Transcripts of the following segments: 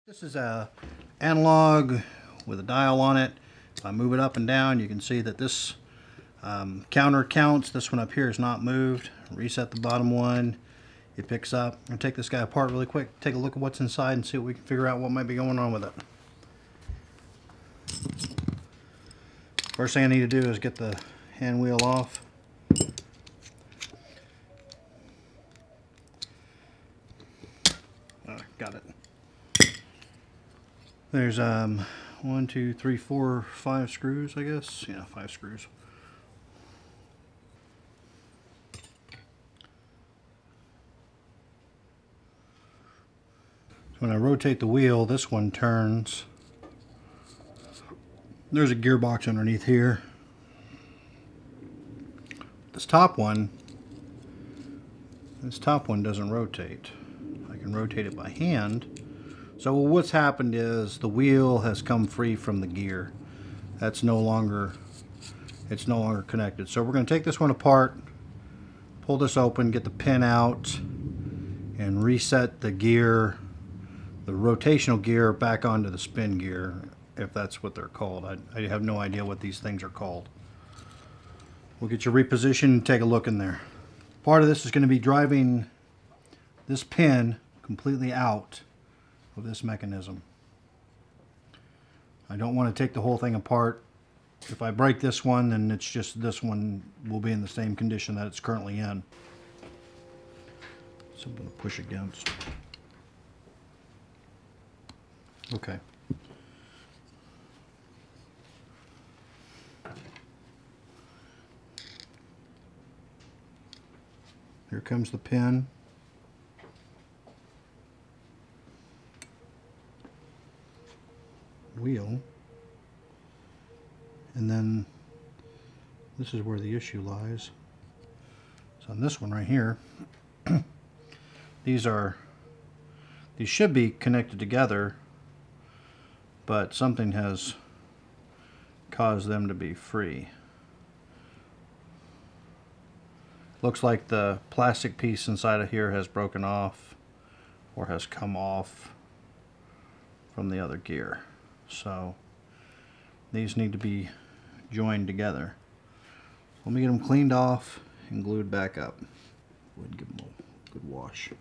This is a analog with a dial on it. If I move it up and down, you can see that this counter counts. This one up here is not moved. Reset the bottom one. It picks up. I'm going to take this guy apart really quick, take a look at what's inside and see what we can figure out what might be going on with it. First thing I need to do is get the hand wheel off. Got it. There's 1, 2, 3, 4, 5 screws, I guess. Yeah, 5 screws. So when I rotate the wheel, this one turns. There's a gearbox underneath here. This top one doesn't rotate. I can rotate it by hand. So what's happened is the wheel has come free from the gear. It's no longer connected. So we're going to take this one apart, pull this open, get the pin out, and reset the gear, the rotational gear, back onto the spin gear, if that's what they're called. I have no idea what these things are called. We'll get you repositioned and take a look in there. Part of this is going to be driving this pin completely out of this mechanism. I don't want to take the whole thing apart. If I break this one, then it's just this one will be in the same condition that it's currently in. So I'm going to push against. Okay. Here comes the pin. Wheel, and then this is where the issue lies. So on this one right here, these should be connected together, but something has caused them to be free. Looks like the plastic piece inside of here has broken off or has come off from the other gear. So these need to be joined together. Let me get them cleaned off and glued back up. Go ahead and give them a good wash.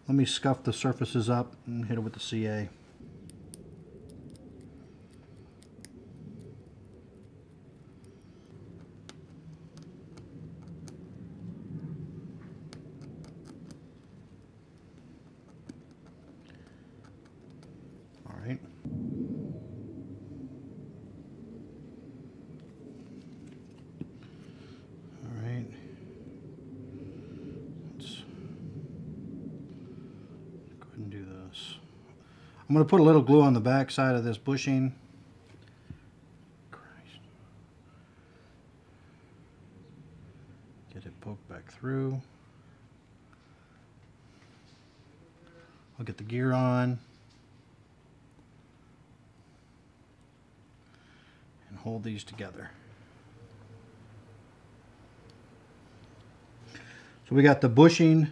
Let me scuff the surfaces up and hit it with the CA. All right. All right. Do this. I'm going to put a little glue on the back side of this bushing. Christ. Get it poked back through. I'll get the gear on and hold these together. So we got the bushing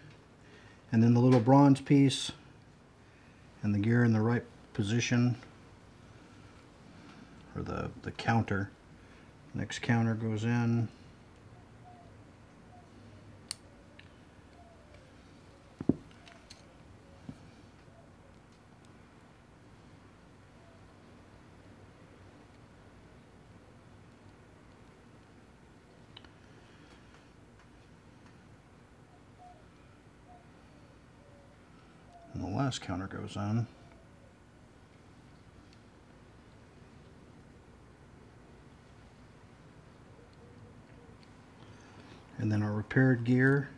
and then the little bronze piece and the gear in the right position, or the counter. Next counter goes in. And the last counter goes on. And then our repaired gear.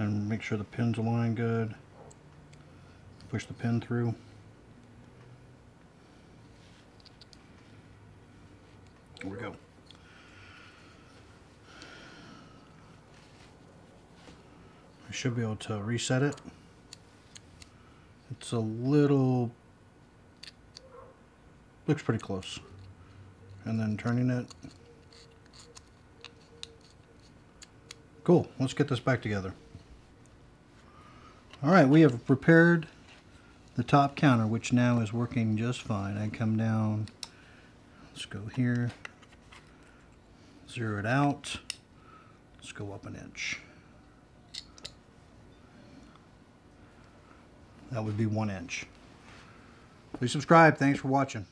and make sure the pins align good. Push the pin through. There we go. I should be able to reset it. It's a little, looks pretty close. And then turning it. Cool, let's get this back together. Alright, we have repaired the top counter, which now is working just fine. I come down, let's go here, zero it out, let's go up an inch. That would be 1 inch. Please subscribe. Thanks for watching.